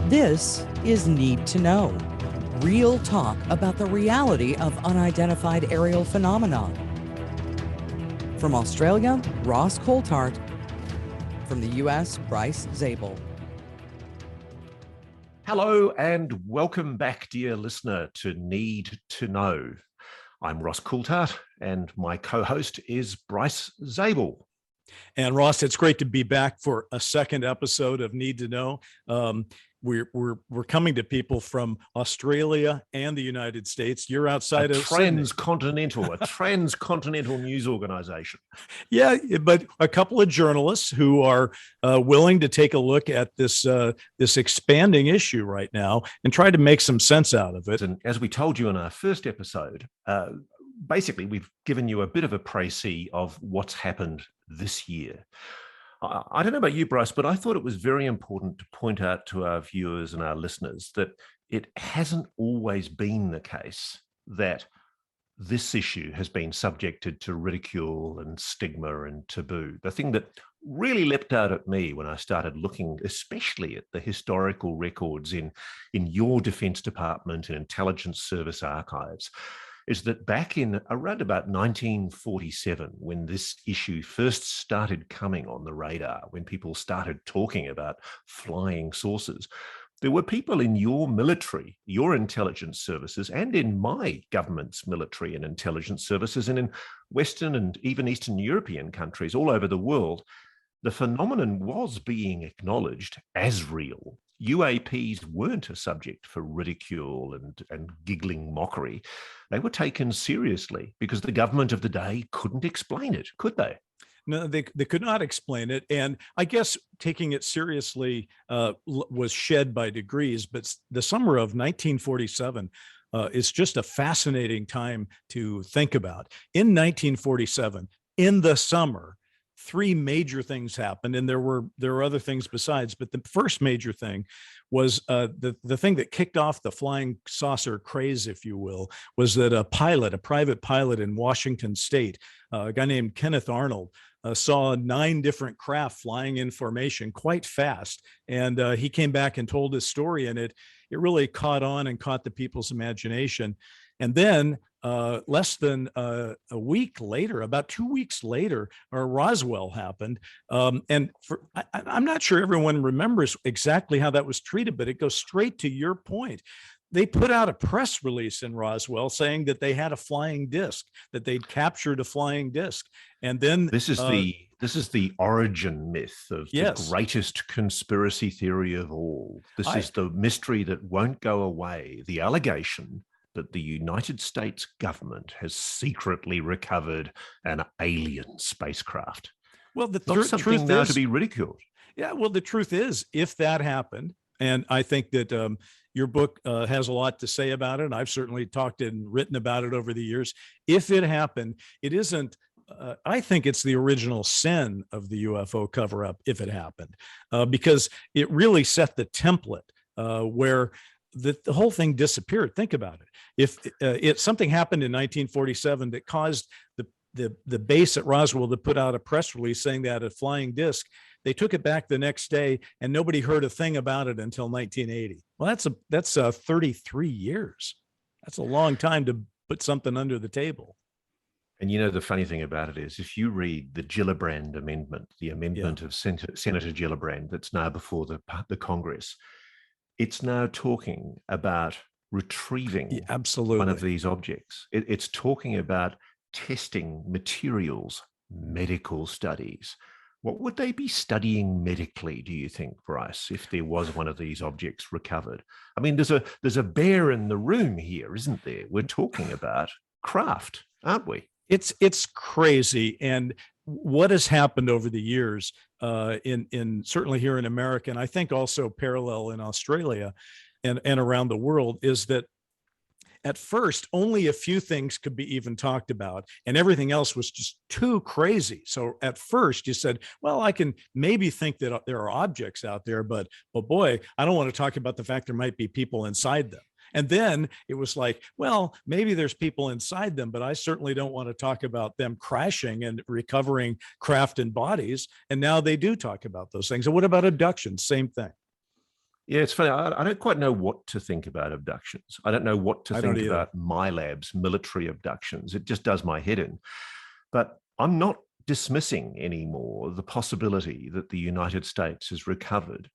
This is Need to Know, real talk about the reality of unidentified aerial phenomena. From Australia, Ross Coulthart. From the US, Bryce Zabel. Hello and welcome back, dear listener, to Need to Know. I'm Ross Coulthart and my co-host is Bryce Zabel. And Ross, it's great to be back for a second episode of Need to Know. We're coming to people from Australia and the United States. You're outside of transcontinental, a transcontinental news organization. Yeah, but a couple of journalists who are willing to take a look at this expanding issue right now and try to make some sense out of it. And as we told you in our first episode, basically we've given you a bit of a précis of what's happened this year. I don't know about you, Bryce, but I thought it was very important to point out to our viewers and our listeners that it hasn't always been the case that this issue has been subjected to ridicule and stigma and taboo. The thing that really leapt out at me when I started looking, especially at the historical records in your Defence Department and Intelligence Service archives, is that back in around about 1947, when this issue first started coming on the radar, when people started talking about flying saucers, there were people in your military, your intelligence services, and in my government's military and intelligence services, and in Western and even Eastern European countries all over the world, the phenomenon was being acknowledged as real. UAPs weren't a subject for ridicule and giggling mockery. They were taken seriously because the government of the day couldn't explain it, could they? No, they could not explain it. And I guess taking it seriously was shed by degrees. But the summer of 1947 is just a fascinating time to think about. In 1947, in the summer, three major things happened, and there were other things besides, but the first major thing was the thing that kicked off the flying saucer craze, if you will, was that a private pilot in Washington State, a guy named Kenneth Arnold, saw 9 different craft flying in formation quite fast, and he came back and told his story, and it really caught on and caught the people's imagination. And then less than a week later, about 2 weeks later, Roswell happened. And I'm not sure everyone remembers exactly how that was treated, but it goes straight to your point. They put out a press release in Roswell saying that they had a flying disc, that they'd captured a flying disc. And then this is the origin myth of the greatest conspiracy theory of all. This is the mystery that won't go away. The allegation that the United States government has secretly recovered an alien spacecraft. Well, the truth now is to be ridiculed. Yeah, well, the truth is, if that happened, and I think that your book has a lot to say about it, and I've certainly talked and written about it over the years. If it happened, it isn't. I think it's the original sin of the UFO cover-up. If it happened, because it really set the template where the whole thing disappeared. Think about it. If something happened in 1947 that caused the base at Roswell to put out a press release saying they had a flying disc, they took it back the next day and nobody heard a thing about it until 1980. Well, that's 33 years. That's a long time to put something under the table. And you know, the funny thing about it is, if you read the Gillibrand amendment, the amendment of Senator Gillibrand that's now before the Congress, it's now talking about retrieving one of these objects. It's talking about testing materials, medical studies. What would they be studying medically, do you think, Bryce, if there was one of these objects recovered? I mean, there's a bear in the room here, isn't there? We're talking about craft, aren't we? It's crazy. And what has happened over the years in certainly here in America, and I think also parallel in Australia and around the world, is that at first only a few things could be even talked about and everything else was just too crazy. So at first you said, well, I can maybe think that there are objects out there, but boy, I don't want to talk about the fact there might be people inside them. And then it was like, well, maybe there's people inside them, but I certainly don't want to talk about them crashing and recovering craft and bodies. And now they do talk about those things. And what about abductions? Same thing. Yeah, it's funny. I don't quite know what to think about abductions. I don't know what to I don't think either. about my lab's military abductions. It just does my head in. But I'm not dismissing anymore the possibility that the United States has recovered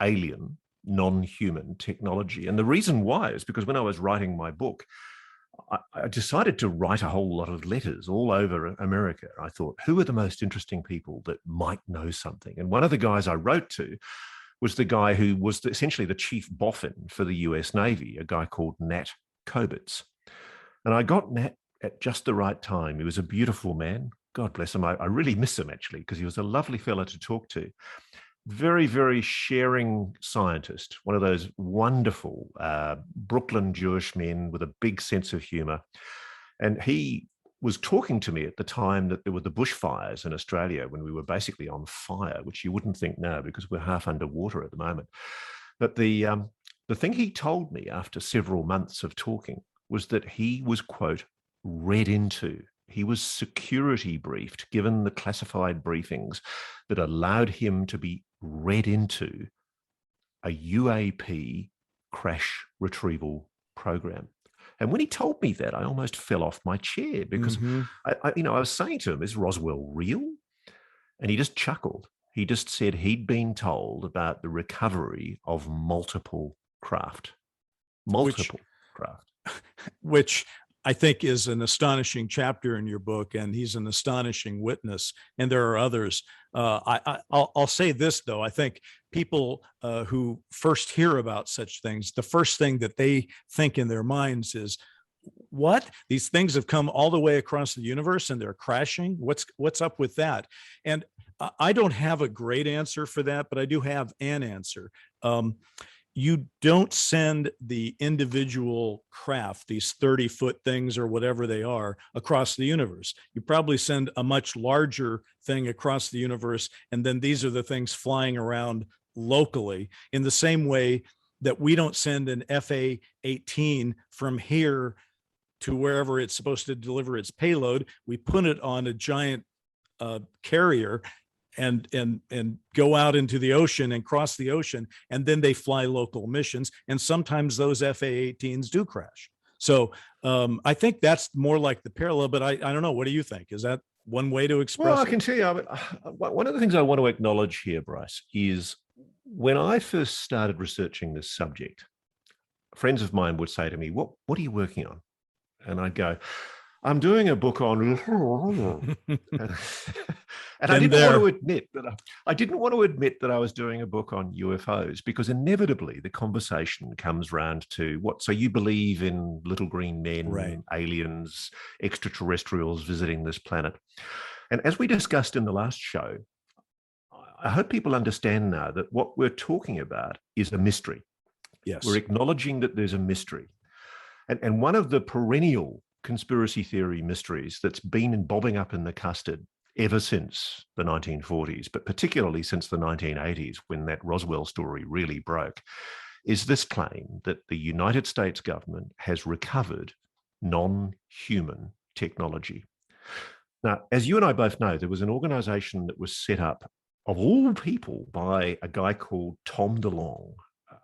alien, non-human technology. And the reason why is because when I was writing my book, I decided to write a whole lot of letters all over America. I thought, who are the most interesting people that might know something? And one of the guys I wrote to was the guy who was essentially the chief boffin for the US Navy, a guy called Nat Kobitz. And I got Nat at just the right time. He was a beautiful man. God bless him. I really miss him, actually, because he was a lovely fella to talk to. Very, very sharing scientist, one of those wonderful Brooklyn Jewish men with a big sense of humor. And he was talking to me at the time that there were the bushfires in Australia, when we were basically on fire, which you wouldn't think now because we're half underwater at the moment. But the thing he told me after several months of talking was that he was, quote, read into. He was security briefed, given the classified briefings that allowed him to be read into a UAP crash retrieval program. And when he told me that, I almost fell off my chair because I was saying to him, is Roswell real? And he just chuckled. He just said he'd been told about the recovery of multiple craft. Which I think is an astonishing chapter in your book, and he's an astonishing witness. And there are others. I'll say this, though. I think people who first hear about such things, the first thing that they think in their minds is, what? These things have come all the way across the universe and they're crashing? What's up with that? And I don't have a great answer for that, but I do have an answer. You don't send the individual craft, these 30-foot things or whatever they are, across the universe. You probably send a much larger thing across the universe, and then these are the things flying around locally, in the same way that we don't send an FA-18 from here to wherever it's supposed to deliver its payload. We put it on a giant carrier and go out into the ocean and cross the ocean, and then they fly local missions. And sometimes those FA-18s do crash. So I think that's more like the parallel, but I don't know. What do you think? Is that one way to express Well, I it? can tell you, one of the things I want to acknowledge here, Bryce, is when I first started researching this subject, friends of mine would say to me, what are you working on? And I'd go, I'm doing a book on, and I didn't want to admit that I was doing a book on UFOs, because inevitably the conversation comes round to what? So you believe in little green men, right, aliens, extraterrestrials visiting this planet? And as we discussed in the last show, I hope people understand now that what we're talking about is a mystery. Yes. We're acknowledging that there's a mystery. And one of the perennial conspiracy theory mysteries that's been bobbing up in the custard ever since the 1940s, but particularly since the 1980s, when that Roswell story really broke, is this claim that the United States government has recovered non-human technology. Now, as you and I both know, there was an organization that was set up, of all people, by a guy called Tom DeLonge,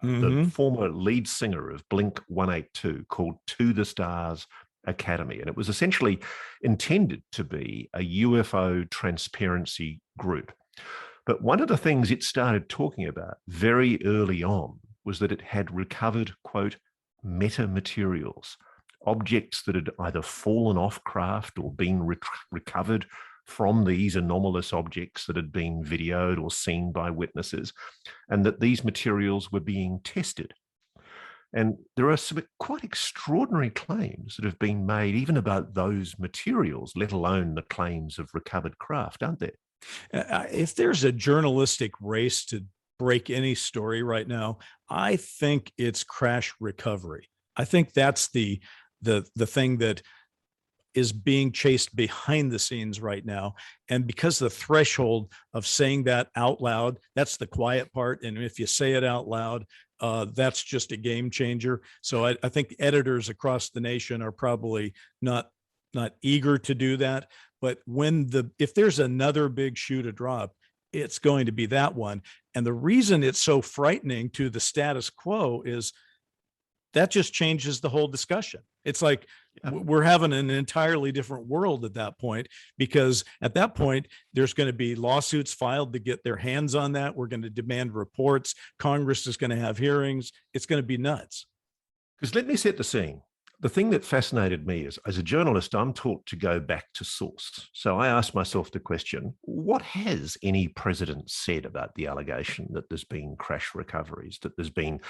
the former lead singer of Blink 182, called To the Stars Academy. And it was essentially intended to be a UFO transparency group. But one of the things it started talking about very early on was that it had recovered, quote, metamaterials, objects that had either fallen off craft or been recovered from these anomalous objects that had been videoed or seen by witnesses, and that these materials were being tested. And there are some quite extraordinary claims that have been made even about those materials, let alone the claims of recovered craft, aren't there? If there's a journalistic race to break any story right now, I think it's crash recovery. I think that's the thing that is being chased behind the scenes right now. And because the threshold of saying that out loud, that's the quiet part. And if you say it out loud, that's just a game changer. So I think editors across the nation are probably not eager to do that. But if there's another big shoe to drop, it's going to be that one. And the reason it's so frightening to the status quo is that just changes the whole discussion. It's like we're having an entirely different world at that point, because at that point, there's going to be lawsuits filed to get their hands on that. We're going to demand reports. Congress is going to have hearings. It's going to be nuts. Because let me set the scene. The thing that fascinated me is, as a journalist, I'm taught to go back to source. So I asked myself the question, what has any president said about the allegation that there's been crash recoveries, that there's been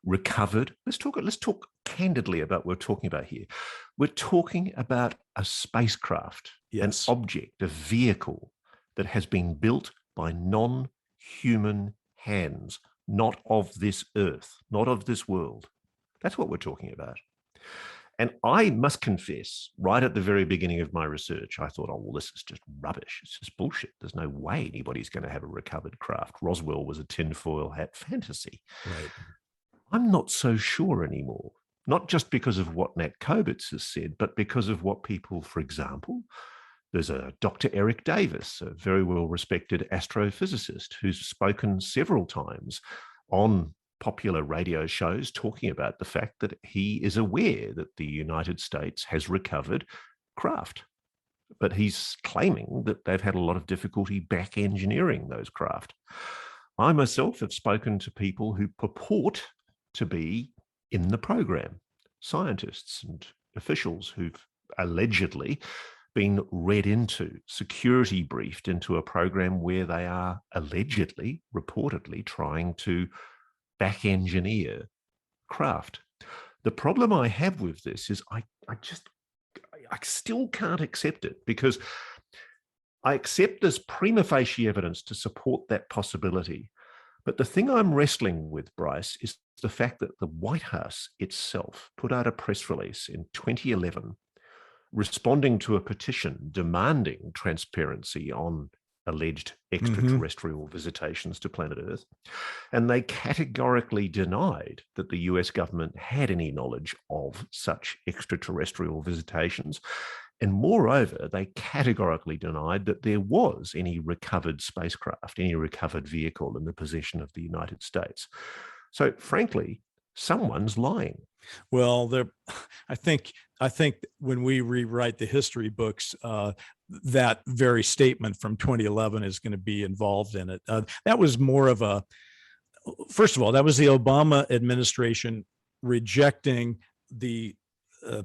recovered? Let's talk candidly about what we're talking about here. We're talking about a spacecraft, yes, an object, a vehicle that has been built by non-human hands, not of this earth, not of this world. That's what we're talking about. And I must confess, right at the very beginning of my research, I thought, oh, well, this is just rubbish. It's just bullshit. There's no way anybody's going to have a recovered craft. Roswell was a tinfoil hat fantasy. Right. I'm not so sure anymore, not just because of what Nat Kobitz has said, but because of what people, for example, there's a Dr. Eric Davis, a very well-respected astrophysicist who's spoken several times on popular radio shows talking about the fact that he is aware that the United States has recovered craft, but he's claiming that they've had a lot of difficulty back engineering those craft. I myself have spoken to people who purport to be in the program, scientists and officials who've allegedly been read into, security briefed into a program where they are allegedly, reportedly trying to back engineer craft. The problem I have with this is I still can't accept it, because I accept there's prima facie evidence to support that possibility. But the thing I'm wrestling with, Bryce, is the fact that the White House itself put out a press release in 2011 responding to a petition demanding transparency on alleged extraterrestrial visitations to planet Earth. And they categorically denied that the US government had any knowledge of such extraterrestrial visitations. And moreover, they categorically denied that there was any recovered spacecraft, any recovered vehicle in the possession of the United States. So frankly, someone's lying. Well, I think when we rewrite the history books, that very statement from 2011 is going to be involved in it. That was more of a, first of all, that was the Obama administration rejecting the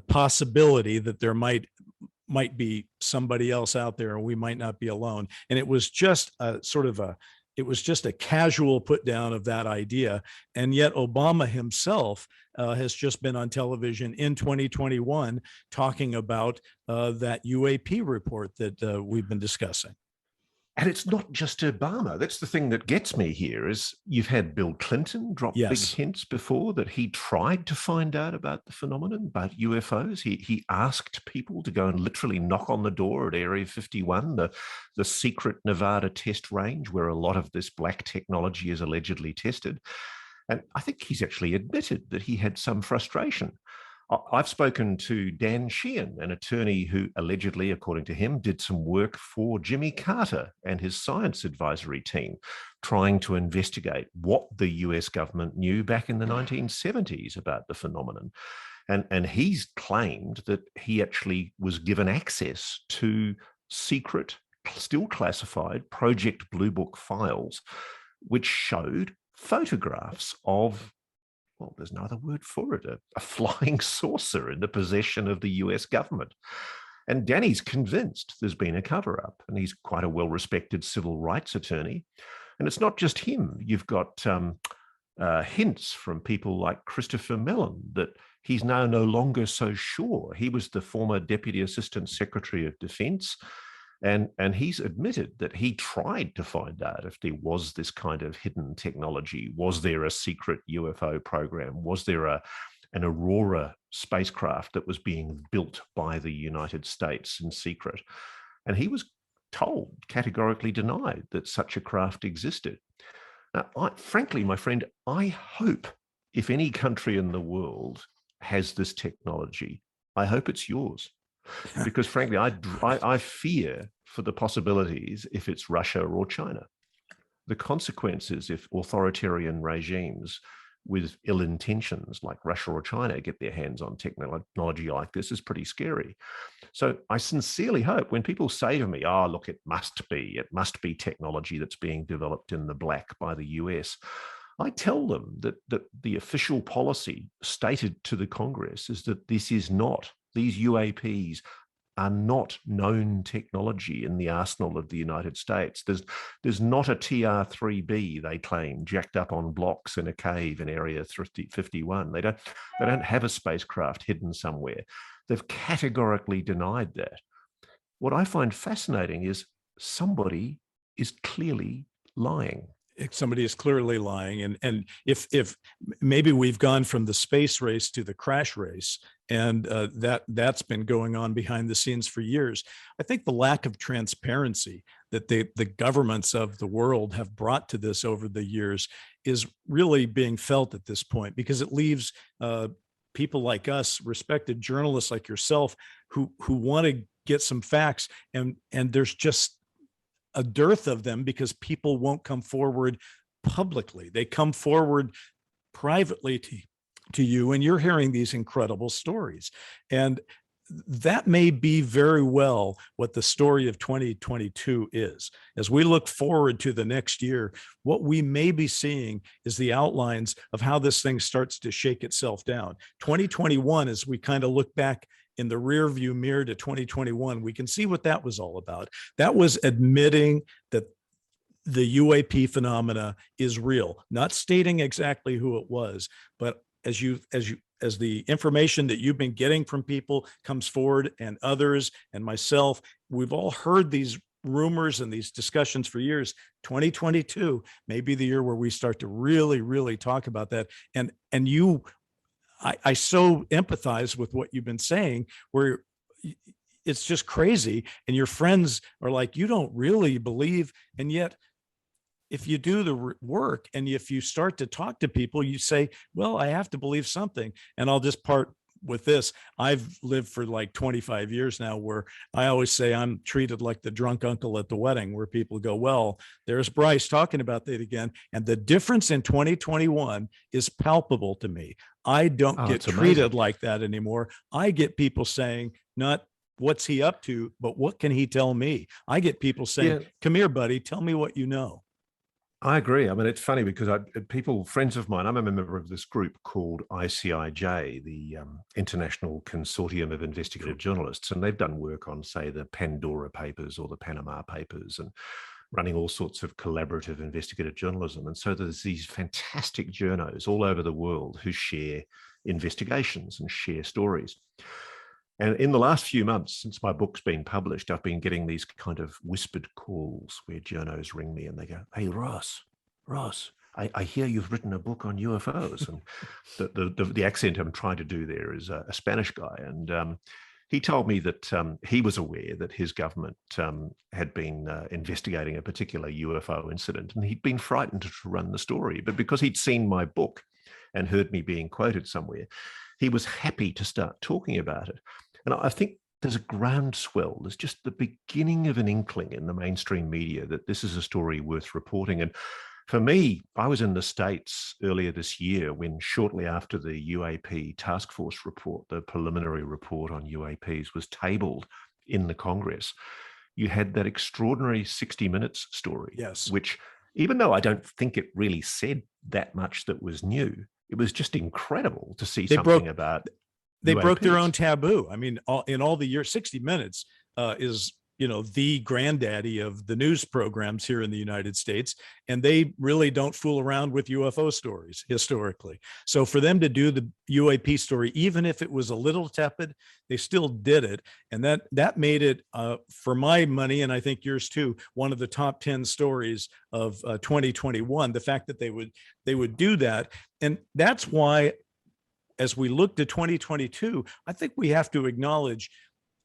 possibility that there might be somebody else out there and we might not be alone. And it was just a casual put down of that idea. And yet Obama himself has just been on television in 2021 talking about that UAP report that we've been discussing. And it's not just Obama. That's the thing that gets me here is you've had Bill Clinton drop big hints before that he tried to find out about the phenomenon, about UFOs. He asked people to go and literally knock on the door at Area 51, the secret Nevada test range where a lot of this black technology is allegedly tested. And I think he's actually admitted that he had some frustration. I've spoken to Dan Sheehan, an attorney who allegedly, according to him, did some work for Jimmy Carter and his science advisory team, trying to investigate what the US government knew back in the 1970s about the phenomenon. And he's claimed that he actually was given access to secret, still classified Project Blue Book files, which showed photographs of, well, there's no other word for it, a flying saucer in the possession of the US government. And Danny's convinced there's been a cover-up, and he's quite a well-respected civil rights attorney. And it's not just him. You've got hints from people like Christopher Mellon that he's now no longer so sure. He was the former Deputy Assistant Secretary of Defense, and he's admitted that he tried to find out if there was this kind of hidden technology. Was there a secret UFO program? Was there an Aurora spacecraft that was being built by the United States in secret? And he was told, categorically denied, that such a craft existed. Now, frankly, my friend, I hope if any country in the world has this technology, I hope it's yours. Because frankly, I fear for the possibilities if it's Russia or China. the consequences if authoritarian regimes with ill intentions like Russia or China get their hands on technology like this is pretty scary. So I sincerely hope when people say to me, oh, look, it must be technology that's being developed in the black by the US, I tell them that the official policy stated to the Congress is that this is not, these UAPs are not known technology in the arsenal of the United States. There's not a TR-3B, they claim, jacked up on blocks in a cave in Area 51. They don't have a spacecraft hidden somewhere. They've categorically denied that. What I find fascinating is somebody is clearly lying. Somebody is clearly lying, and if maybe we've gone from the space race to the crash race, and that's been going on behind the scenes for years. I think the lack of transparency that the governments of the world have brought to this over the years is really being felt at this point, because it leaves people like us, respected journalists like yourself, who want to get some facts, and there's just a dearth of them because people won't come forward publicly. They come forward privately to you, and you're hearing these incredible stories. And that may be very well what the story of 2022 is. As we look forward to the next year, what we may be seeing is the outlines of how this thing starts to shake itself down. 2021, as we kind of look back in the rear view mirror to 2021, we can see what that was all about. That was admitting that the UAP phenomena is real, not stating exactly who it was, but as the information that you've been getting from people comes forward, and others and myself, we've all heard these rumors and these discussions for years. 2022 may be the year where we start to really, really talk about that. And I so empathize with what you've been saying, where it's just crazy. And your friends are like, you don't really believe. And yet, if you do the work and if you start to talk to people, you say, well, I have to believe something. And I'll just part with this. I've lived for like 25 years now, where I always say I'm treated like the drunk uncle at the wedding, where people go, well, there's Bryce talking about that again. And the difference in 2021 is palpable to me. I don't get treated like that anymore. I get people saying, not what's he up to, but what can he tell me? I get people saying, come here, buddy, tell me what you know. I agree. I mean, it's funny because friends of mine, I'm a member of this group called ICIJ, the International Consortium of Investigative Journalists, and they've done work on, say, the Pandora Papers or the Panama Papers, and running all sorts of collaborative investigative journalism. And so there's these fantastic journos all over the world who share investigations and share stories. And in the last few months, since my book's been published, I've been getting these kind of whispered calls where journos ring me and they go, hey, Ross, I hear you've written a book on UFOs. And the accent I'm trying to do there is a Spanish guy. And he told me that he was aware that his government had been investigating a particular UFO incident, and he'd been frightened to run the story. But because he'd seen my book and heard me being quoted somewhere, he was happy to start talking about it. And I think there's a groundswell. There's just the beginning of an inkling in the mainstream media that this is a story worth reporting. And for me, I was in the States earlier this year when, shortly after the UAP task force report, the preliminary report on UAPs was tabled in the Congress, you had that extraordinary 60 Minutes story, yes, which, even though I don't think it really said that much that was new, it was just incredible to see something about. They broke their own taboo. I mean, in all the years, 60 Minutes is, the granddaddy of the news programs here in the United States. And they really don't fool around with UFO stories historically. So for them to do the UAP story, even if it was a little tepid, they still did it. And that made it, for my money, and I think yours too, one of the top 10 stories of 2021, the fact that they would do that. And that's why, as we look to 2022, I think we have to acknowledge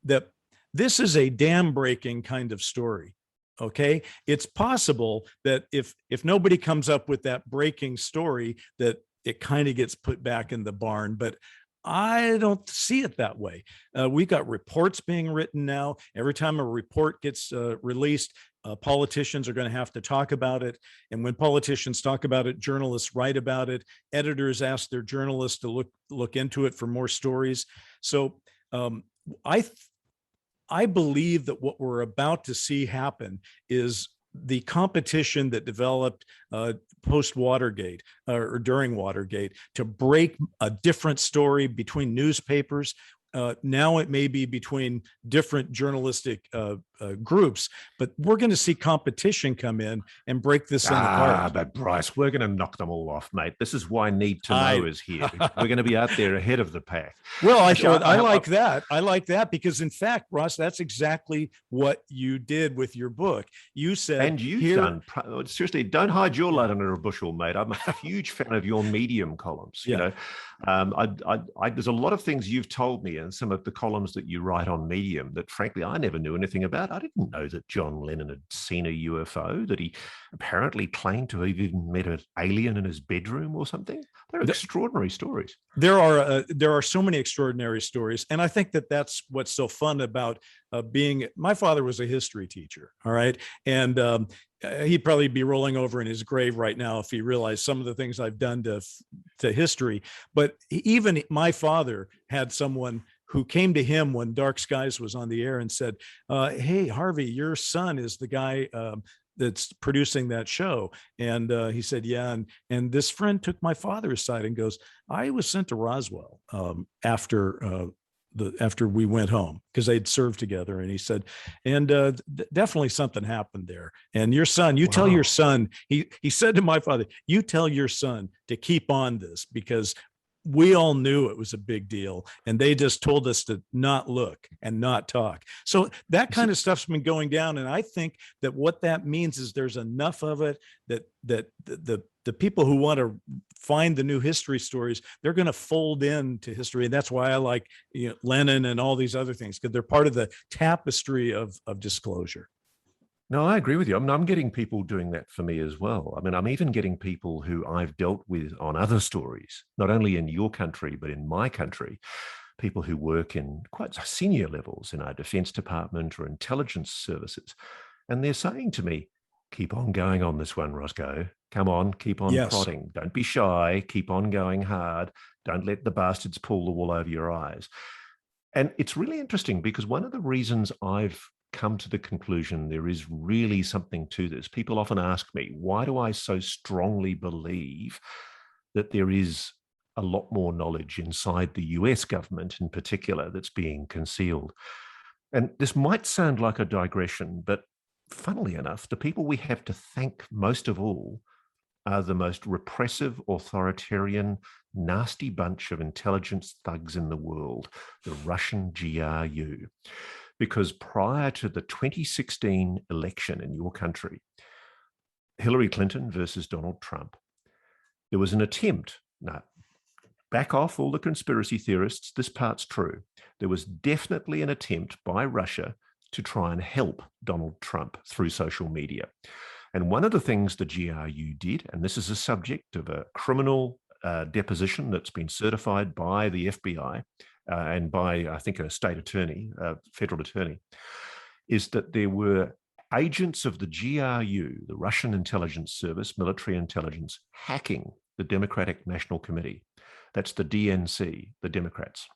that this is a dam breaking kind of story. Okay. It's possible that if nobody comes up with that breaking story, that it kind of gets put back in the barn, but I don't see it that way. We got reports being written now. Every time a report gets released, Politicians are going to have to talk about it. And when politicians talk about it, journalists write about it. Editors ask their journalists to look into it for more stories. So I believe that what we're about to see happen is the competition that developed post Watergate or during Watergate to break a different story between newspapers. Now it may be between different journalistic groups, but we're going to see competition come in and break this thing apart. But Bryce, we're going to knock them all off, mate. This is why Need to Know is here. We're going to be out there ahead of the pack. Well, I like that. I like that because, in fact, Ross, that's exactly what you did with your book. You said, and you've done. Seriously, don't hide your light under a bushel, mate. I'm a huge fan of your Medium columns. Yeah. You know, there's a lot of things you've told me and some of the columns that you write on Medium that, frankly, I never knew anything about. I didn't know that John Lennon had seen a UFO, that he apparently claimed to have even met an alien in his bedroom or something. They're extraordinary stories. There are so many extraordinary stories. And I think that that's what's so fun about my father was a history teacher. All right. And he'd probably be rolling over in his grave right now if he realized some of the things I've done to history. But even my father had someone who came to him when Dark Skies was on the air and said, hey, Harvey, your son is the guy that's producing that show. And he said, yeah. And this friend took my father aside and goes, I was sent to Roswell after we went home because they'd served together. And he said, and definitely something happened there. And your son, tell your son, he said to my father, you tell your son to keep on this because we all knew it was a big deal and they just told us to not look and not talk. So that kind of stuff's been going down. And I think that what that means is there's enough of it that the people who want to find the new history stories, they're going to fold into history. And that's why I like Lennon and all these other things, because they're part of the tapestry of disclosure. No, I agree with you. I mean, I'm getting people doing that for me as well. I mean, I'm even getting people who I've dealt with on other stories, not only in your country, but in my country, people who work in quite senior levels in our Defense Department or intelligence services. And they're saying to me, keep on going on this one, Roscoe. Come on, keep on prodding. Don't be shy. Keep on going hard. Don't let the bastards pull the wool over your eyes. And it's really interesting because one of the reasons I've come to the conclusion there is really something to this. People often ask me, why do I so strongly believe that there is a lot more knowledge inside the US government in particular that's being concealed? And this might sound like a digression, but funnily enough, the people we have to thank most of all are the most repressive, authoritarian, nasty bunch of intelligence thugs in the world, the Russian GRU. Because prior to the 2016 election in your country, Hillary Clinton versus Donald Trump, there was an attempt. Now, back off all the conspiracy theorists, this part's true. There was definitely an attempt by Russia to try and help Donald Trump through social media. And one of the things the GRU did, and this is a subject of a criminal deposition that's been certified by the FBI, and by, I think, a state attorney, federal attorney, is that there were agents of the GRU, the Russian intelligence service, military intelligence, hacking the Democratic National Committee. That's the DNC, the Democrats.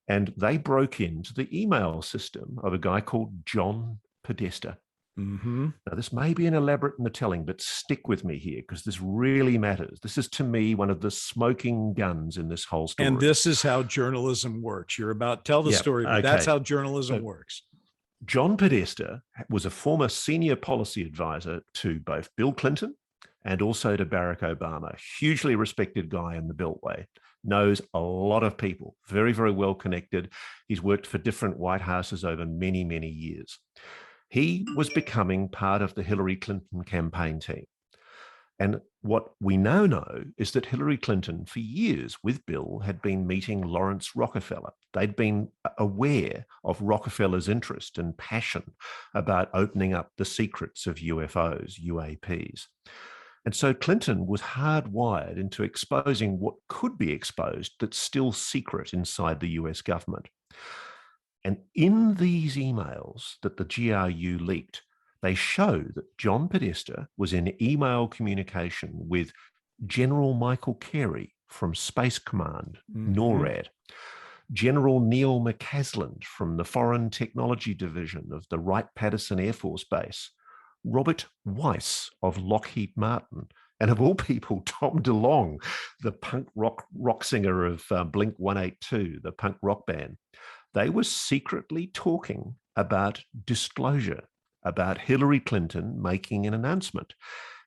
And they broke into the email system of a guy called John Podesta. Mm-hmm. Now, this may be an elaborate in the telling, but stick with me here because this really matters. This is, to me, one of the smoking guns in this whole story. And this is how journalism works. You're about tell the story, but that's how journalism works. John Podesta was a former senior policy advisor to both Bill Clinton and also to Barack Obama. Hugely respected guy in the Beltway. Knows a lot of people. Very, very well connected. He's worked for different White Houses over many, many years. He was becoming part of the Hillary Clinton campaign team. And what we now know is that Hillary Clinton, for years with Bill, had been meeting Lawrence Rockefeller. They'd been aware of Rockefeller's interest and passion about opening up the secrets of UFOs, UAPs. And so Clinton was hardwired into exposing what could be exposed that's still secret inside the US government. And in these emails that the GRU leaked, They show that John Podesta was in email communication with General Michael Carey from Space Command, NORAD, General Neil McCasland from the Foreign Technology Division of the Wright-Patterson Air Force Base, Robert Weiss of Lockheed Martin, and of all people, Tom DeLonge, the punk rock singer of Blink 182, the punk rock band. They were secretly talking about disclosure, about Hillary Clinton making an announcement.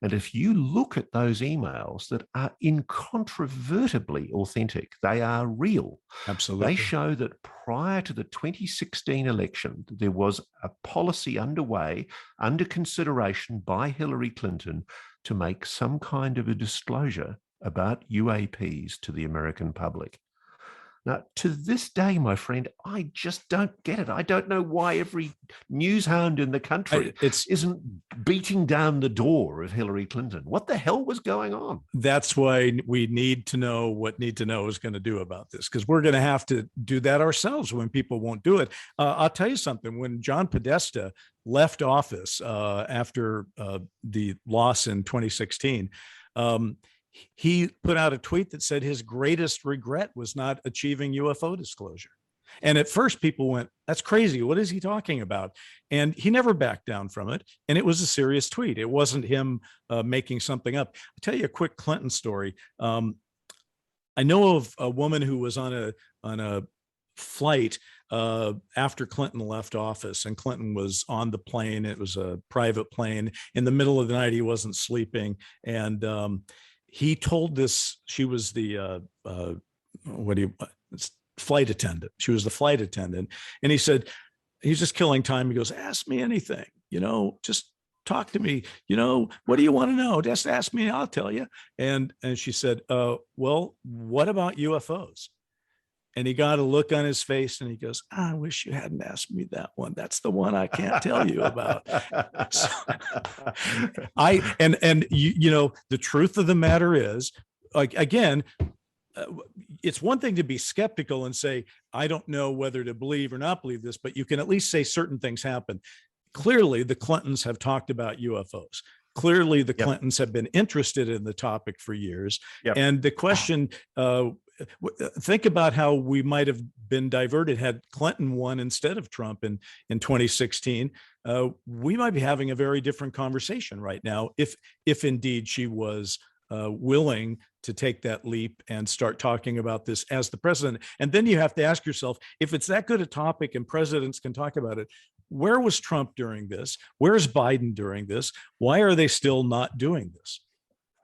And if you look at those emails that are incontrovertibly authentic, they are real. Absolutely. They show that prior to the 2016 election, there was a policy underway, under consideration by Hillary Clinton, to make some kind of a disclosure about UAPs to the American public. Now, to this day, my friend, I just don't get it. I don't know why every news hound in the country isn't beating down the door of Hillary Clinton. What the hell was going on? That's why we need to know what Need to Know is going to do about this, because we're going to have to do that ourselves when people won't do it. I'll tell you something. When John Podesta left office after the loss in 2016, he put out a tweet that said his greatest regret was not achieving UFO disclosure. And at first people went, that's crazy. What is he talking about? And he never backed down from it. And it was a serious tweet. It wasn't him making something up. I'll tell you a quick Clinton story. I know of a woman who was on a flight after Clinton left office, and Clinton was on the plane. It was a private plane. In the middle of the night, he wasn't sleeping. And he told this, she was the, flight attendant. She was the flight attendant. And he said, he's just killing time. He goes, ask me anything, just talk to me. What do you want to know? Just ask me, I'll tell you. And she said, well, what about UFOs? And he got a look on his face and he goes, I wish you hadn't asked me that one. That's the one I can't tell you about. So, the truth of the matter is, like, again, it's one thing to be skeptical and say, I don't know whether to believe or not believe this, but you can at least say certain things happen. Clearly, the Clintons have talked about UFOs. Clearly, the Clintons have been interested in the topic for years. And the question, think about how we might have been diverted had Clinton won instead of Trump in 2016. We might be having a very different conversation right now if indeed she was willing to take that leap and start talking about this as the president. And then you have to ask yourself, if it's that good a topic and presidents can talk about it, where was Trump during this? Where's Biden during this? Why are they still not doing this?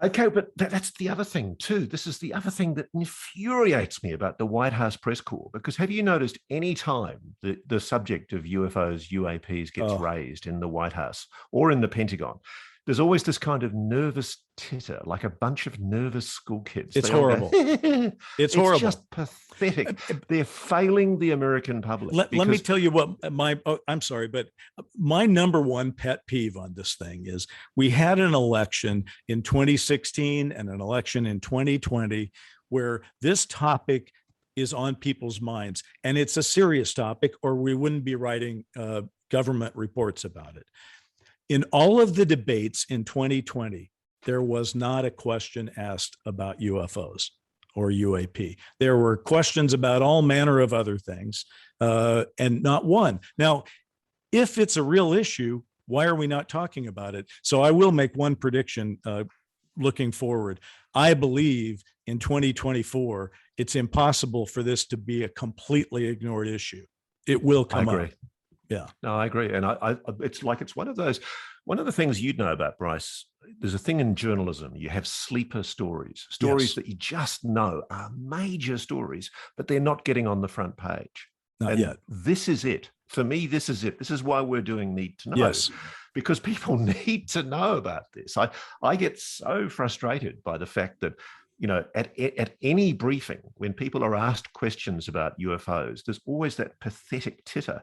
Okay, but that's the other thing too. This is the other thing that infuriates me about the White House press corps, because have you noticed any time the subject of UFOs, UAPs gets raised in the White House or in the Pentagon, there's always this kind of nervous titter, like a bunch of nervous school kids. It's horrible. It's horrible. It's just pathetic. They're failing the American public. Let me tell you what I'm sorry, but my number one pet peeve on this thing is we had an election in 2016 and an election in 2020 where this topic is on people's minds. And it's a serious topic, or we wouldn't be writing government reports about it. In all of the debates in 2020, there was not a question asked about UFOs or UAP. There were questions about all manner of other things, and not one. Now, if it's a real issue, why are we not talking about it? So I will make one prediction looking forward. I believe in 2024, it's impossible for this to be a completely ignored issue. It will come up. Yeah, no, I agree. And it's one of the things you'd know about, Bryce. There's a thing in journalism. You have sleeper stories that you just know are major stories, but they're not getting on the front page. Not yet. This is it. For me, this is it. This is why we're doing Need to Know. Yes. Because people need to know about this. I get so frustrated by the fact that, at any briefing, when people are asked questions about UFOs, there's always that pathetic titter.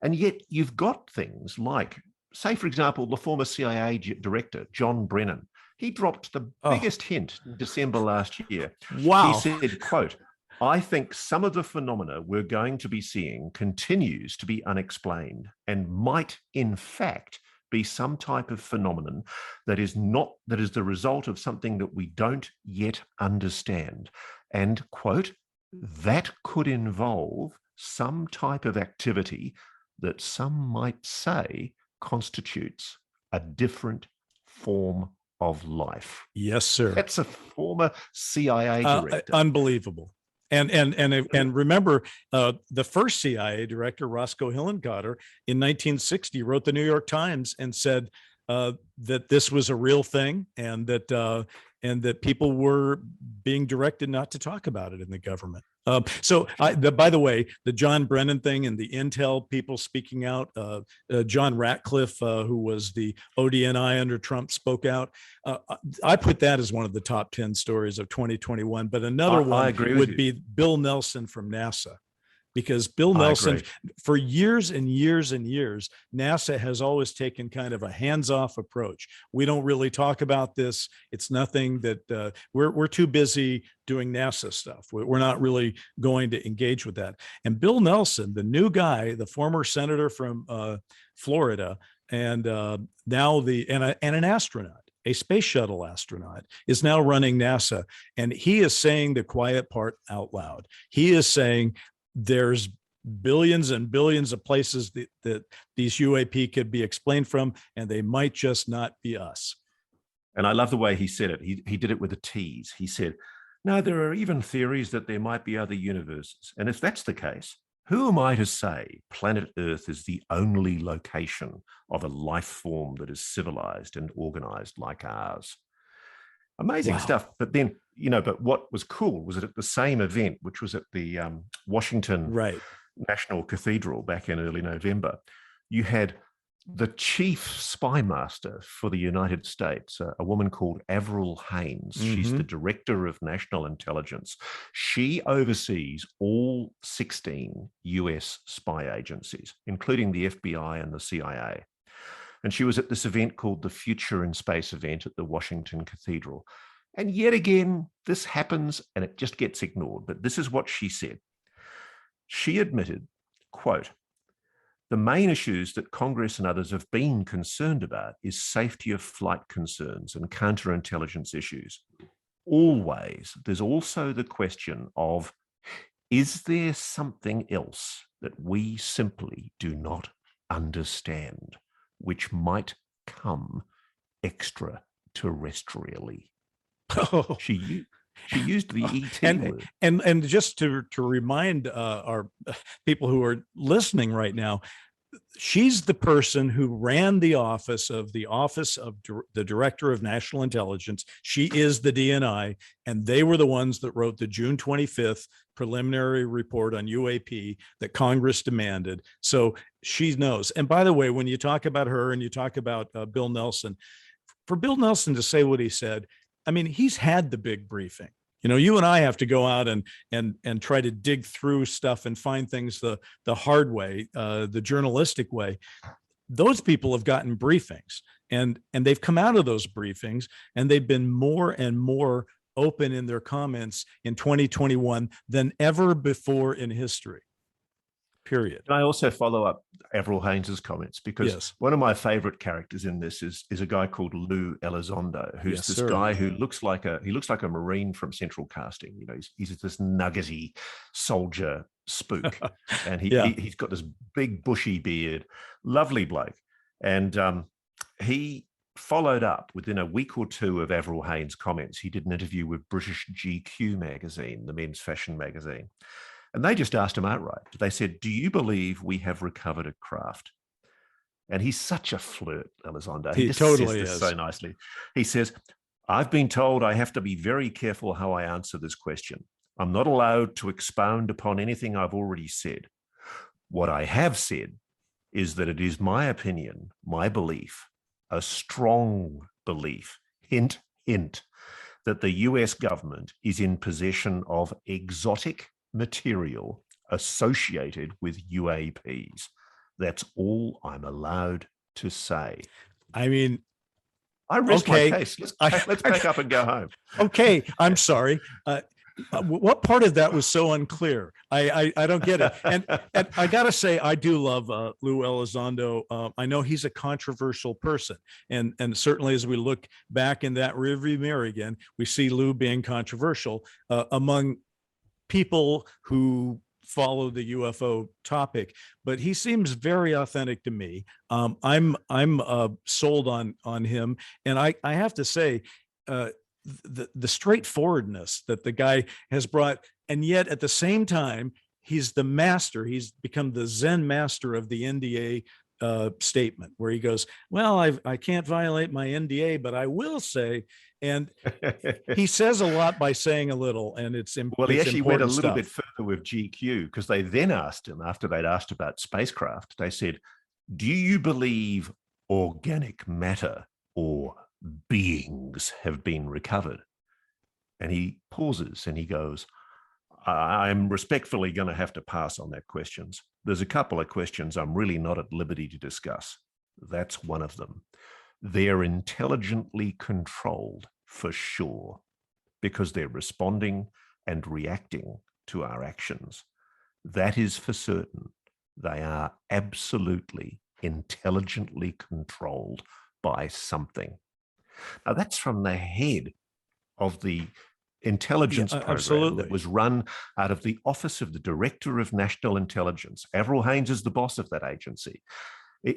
And yet you've got things like, say, for example, the former CIA director, John Brennan. He dropped the biggest hint in December last year. Wow. He said, quote, I think some of the phenomena we're going to be seeing continues to be unexplained and might, in fact, be some type of phenomenon that is the result of something that we don't yet understand. And, quote, that could involve some type of activity that some might say constitutes a different form of life. Yes, sir. That's a former CIA director. Unbelievable. And remember, the first CIA director, Roscoe Hillenkotter, in 1960 wrote the New York Times and said that this was a real thing, and that people were being directed not to talk about it in the government. By the way, the John Brennan thing and the Intel people speaking out, John Ratcliffe, who was the ODNI under Trump, spoke out. I put that as one of the top 10 stories of 2021. But another one would be Bill Nelson from NASA. Because Bill Nelson, for years and years and years, NASA has always taken kind of a hands-off approach. We don't really talk about this. It's nothing that we're too busy doing NASA stuff. We're not really going to engage with that. And Bill Nelson, the new guy, the former senator from Florida, and now an astronaut, a space shuttle astronaut, is now running NASA. And he is saying the quiet part out loud. He is saying, there's billions and billions of places that these UAP could be explained from, and they might just not be us. And I love the way he said it. He did it with a tease. He said, no, there are even theories that there might be other universes. And if that's the case, who am I to say planet Earth is the only location of a life form that is civilized and organized like ours? Amazing stuff. But then, but what was cool was that at the same event, which was at the Washington National Cathedral back in early November, you had the chief spy master for the United States, a woman called Avril Haines. Mm-hmm. She's the director of national intelligence. She oversees all 16 US spy agencies, including the FBI and the CIA. And she was at this event called the Future in Space event at the Washington Cathedral. And yet again, this happens and it just gets ignored. But this is what she said. She admitted, quote, the main issues that Congress and others have been concerned about is safety of flight concerns and counterintelligence issues. Always, there's also the question of, is there something else that we simply do not understand, which might come extraterrestrially? Oh. She used the ET word. And just to remind our people who are listening right now, she's the person who ran the office of the Director of National Intelligence. She is the DNI, and they were the ones that wrote the June 25th preliminary report on UAP that Congress demanded. So she knows. And by the way, when you talk about her and you talk about Bill Nelson, for Bill Nelson to say what he said, I mean, he's had the big briefing. You and I have to go out and try to dig through stuff and find things the hard way, the journalistic way. Those people have gotten briefings, and they've come out of those briefings, and they've been more and more open in their comments in 2021 than ever before in history. Period. And I also follow up Avril Haines's comments because one of my favorite characters in this is a guy called Lou Elizondo, who's guy who looks like a Marine from Central Casting. He's this nuggety soldier spook, and he's got this big bushy beard, lovely bloke, and he followed up within a week or two of Avril Haines' comments. He did an interview with British GQ magazine, the men's fashion magazine. And they just asked him outright. They said, do you believe we have recovered a craft? And he's such a flirt, Elizondo. He totally is. So nicely. He says, I've been told I have to be very careful how I answer this question. I'm not allowed to expound upon anything I've already said. What I have said is that it is my opinion, my belief, a strong belief, hint, hint, that the US government is in possession of exotic material associated with UAPs. That's all I'm allowed to say. I mean, I rest my case. Let's pack up and go home. Okay, I'm sorry. What part of that was so unclear? I don't get it. And I got to say, I do love Lou Elizondo. I know he's a controversial person. And certainly as we look back in that rearview mirror again, we see Lou being controversial among people who follow the UFO topic, but he seems very authentic to me. I'm sold on him. And I have to say, the straightforwardness that the guy has brought, and yet at the same time, he's the master. He's become the Zen master of the NDA statement, where he goes, well, I can't violate my NDA, but I will say, and he says a lot by saying a little, and it's important. Well, he actually went a little stuff. bit further with GQ, because they then asked him, after they'd asked about spacecraft, they said, do you believe organic matter or beings have been recovered? And he pauses and he goes, I'm respectfully going to have to pass on that questions. There's a couple of questions I'm really not at liberty to discuss. That's one of them. They're intelligently controlled for sure, because they're responding and reacting to our actions. That is for certain. They are absolutely intelligently controlled by something. Now, that's from the head of the intelligence program that was run out of the Office of the Director of National Intelligence. Avril Haines is the boss of that agency.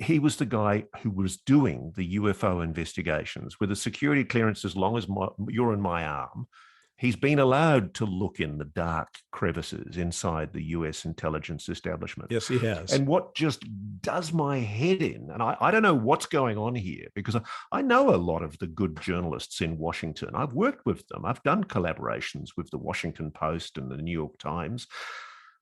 He was the guy who was doing the UFO investigations with a security clearance as long as you're in my arm. He's been allowed to look in the dark crevices inside the US intelligence establishment. Yes, he has. And what just does my head in, and I don't know what's going on here, because I know a lot of the good journalists in Washington. I've worked with them. I've done collaborations with the Washington Post and the New York Times.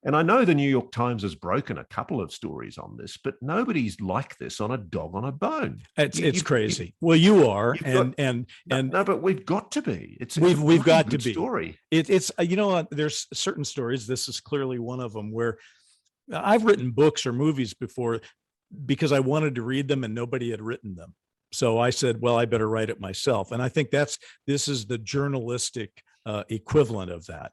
And I know the New York Times has broken a couple of stories on this, but nobody's like this on a dog on a bone. It's crazy. Well, you are, no, but we've got to be. We've got to be. Story. It's there's certain stories. This is clearly one of them, where I've written books or movies before because I wanted to read them and nobody had written them. So I said, well, I better write it myself. And I think this is the journalistic equivalent of that.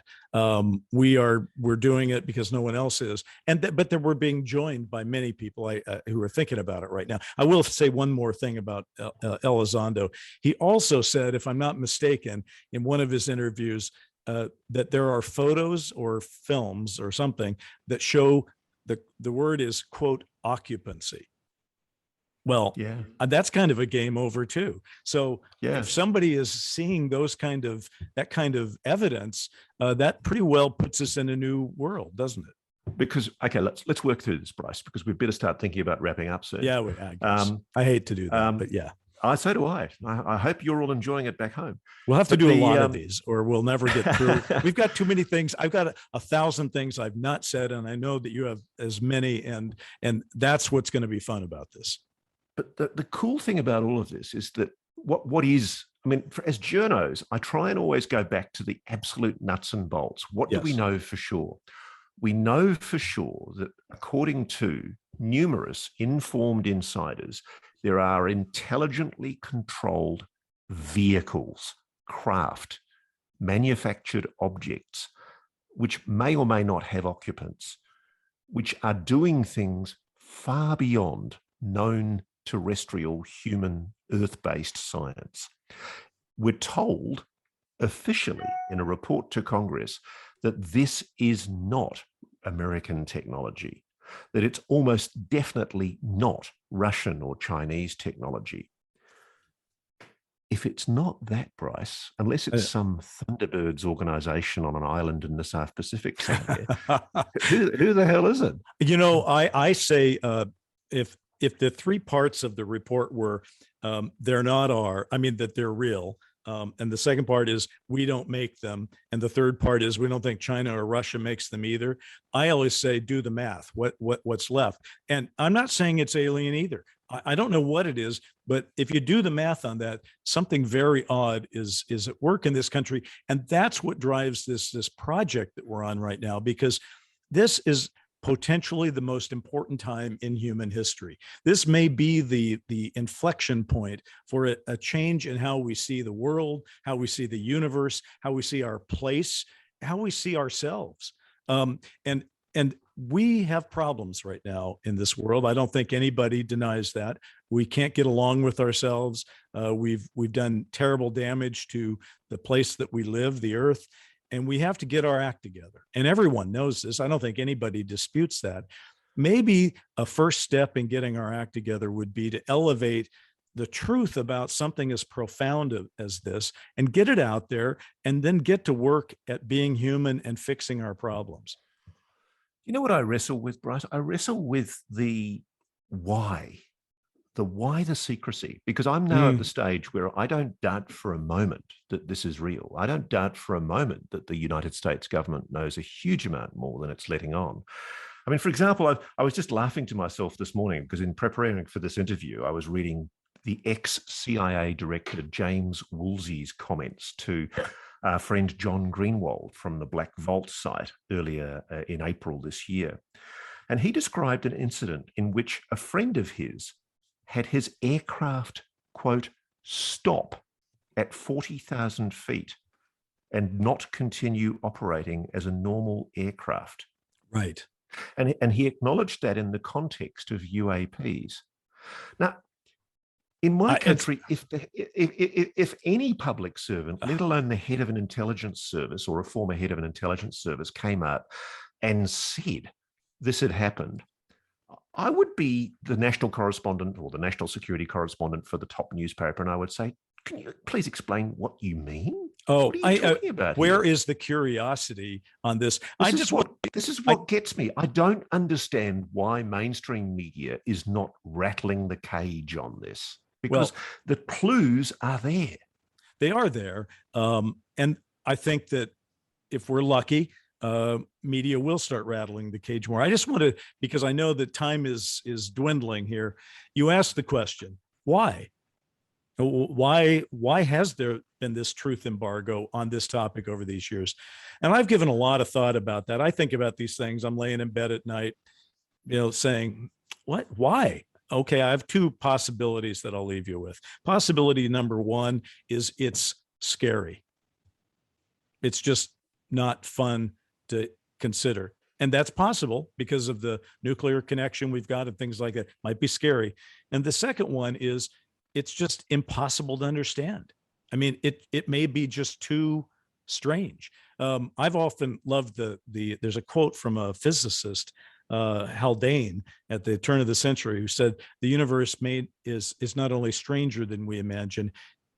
We're doing it because no one else is, but we're being joined by many people who are thinking about it right now. I will say one more thing about Elizondo. He also said, if I'm not mistaken, in one of his interviews, that there are photos or films or something that show the word is, quote, occupancy. Well, yeah, that's kind of a game over too. So if somebody is seeing that kind of evidence, that pretty well puts us in a new world, doesn't it? Because, okay, let's work through this, Bryce, because we better start thinking about wrapping up soon. Yeah, I hate to do that, but yeah. So do I. I hope you're all enjoying it back home. We'll have to do a lot of these, or we'll never get through. We've got too many things. I've got 1,000 things I've not said, and I know that you have as many, and that's what's going to be fun about this. But the cool thing about all of this is that what is, I mean, as journos, I try and always go back to the absolute nuts and bolts. What do we know for sure? We know for sure that according to numerous informed insiders, there are intelligently controlled vehicles, craft, manufactured objects, which may or may not have occupants, which are doing things far beyond known terrestrial, human, earth-based science. We're told officially in a report to Congress that this is not American technology, that it's almost definitely not Russian or Chinese technology. If it's not that, Bryce, unless it's some Thunderbirds organization on an island in the South Pacific somewhere, who the hell is it? You know, I say if the three parts of the report were they're not that they're real, and the second part is we don't make them, and the third part is we don't think China or Russia makes them either, I always say do the math. What's left? And I'm not saying it's alien either. I don't know what it is, but if you do the math on that, something very odd is at work in this country, and that's what drives this project that we're on right now, because this is potentially the most important time in human history. This may be the inflection point for a change in how we see the world, how we see the universe, how we see our place we see ourselves. And we have problems right now in this world. I don't think anybody denies that. We can't get along with ourselves. We've done terrible damage to the place that we live, the earth, and we have to get our act together. And everyone knows this. I don't think anybody disputes that. Maybe a first step in getting our act together would be to elevate the truth about something as profound as this and get it out there, and then get to work at being human and fixing our problems. You know what I wrestle with, Bryce? I wrestle with the why the secrecy, because I'm now at the stage where I don't doubt for a moment that this is real. I don't doubt for a moment that the United States government knows a huge amount more than it's letting on. I mean, for example, I was just laughing to myself this morning because in preparing for this interview, I was reading the ex-CIA director James Woolsey's comments to our friend John Greenwald from the Black Vault site earlier in April this year. And he described an incident in which a friend of his had his aircraft, quote, stop at 40,000 feet and not continue operating as a normal aircraft. Right. And he acknowledged that in the context of UAPs. Now, in my country, if any public servant, let alone the head of an intelligence service or a former head of an intelligence service, came out and said this had happened, I would be the national correspondent or the national security correspondent for the top newspaper, and I would say, can you please explain what you mean? Oh, what are you talking about where here? is the curiosity on this? This is what gets me. I don't understand why mainstream media is not rattling the cage on this, because the clues are there. They are there. And I think that if we're lucky, media will start rattling the cage more. I just want to, because I know that time is dwindling here. You asked the question, why? Why has there been this truth embargo on this topic over these years? And I've given a lot of thought about that. I think about these things. I'm laying in bed at night, saying, what? Why? Okay, I have two possibilities that I'll leave you with. Possibility number one is it's scary. It's just not fun to consider. And that's possible because of the nuclear connection we've got and things like that. Might be scary. And the second one is it's just impossible to understand. I mean, it may be just too strange. I've often loved there's a quote from a physicist, Haldane, at the turn of the century, who said the universe is not only stranger than we imagine,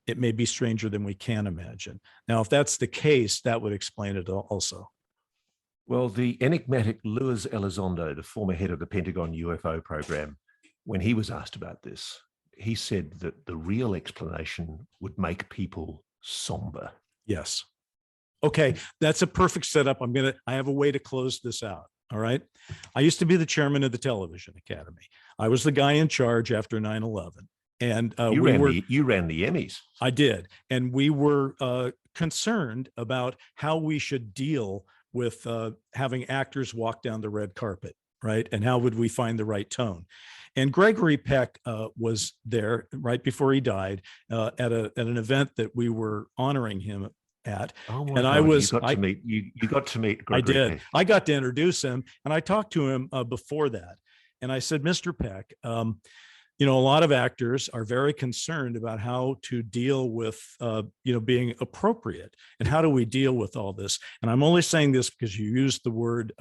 it may be stranger than we can imagine. Now, if that's the case, that would explain it also. Well, the enigmatic Luis Elizondo, the former head of the Pentagon UFO program, when he was asked about this, he said that the real explanation would make people somber. Yes. Okay, that's a perfect setup. I have a way to close this out. All right. I used to be the chairman of the Television Academy. I was the guy in charge after 9/11. And you ran the Emmys. I did. And we were concerned about how we should deal with having actors walk down the red carpet, right? And how would we find the right tone? And Gregory Peck was there right before he died at an event that we were honoring him at. Oh my God, you got to meet Gregory I did. Peck. I got to introduce him, and I talked to him before that. And I said, Mr. Peck, a lot of actors are very concerned about how to deal with, being appropriate. And how do we deal with all this? And I'm only saying this because you used the word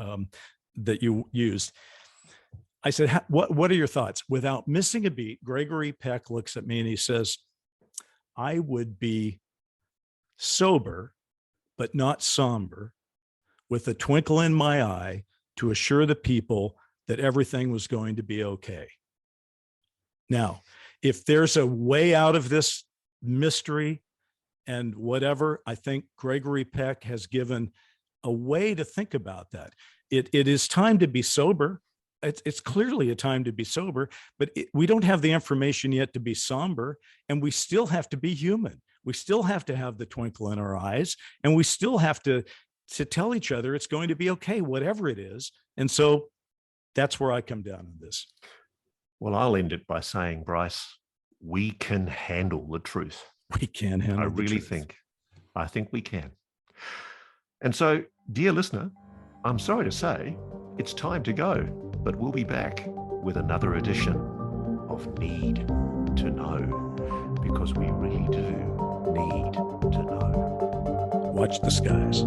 that you used. I said, what are your thoughts? Without missing a beat, Gregory Peck looks at me and he says, I would be sober, but not somber, with a twinkle in my eye to assure the people that everything was going to be okay. Now, if there's a way out of this mystery and whatever, I think Gregory Peck has given a way to think about that. It is time to be sober. It's clearly a time to be sober, but we don't have the information yet to be somber, and we still have to be human. We still have to have the twinkle in our eyes, and we still have to tell each other it's going to be okay, whatever it is. And so that's where I come down on this. Well, I'll end it by saying, Bryce, we can handle the truth. We can handle the truth. I think I think we can. And so, dear listener, I'm sorry to say, it's time to go, but we'll be back with another edition of Need to Know, because we really do need to know. Watch the skies.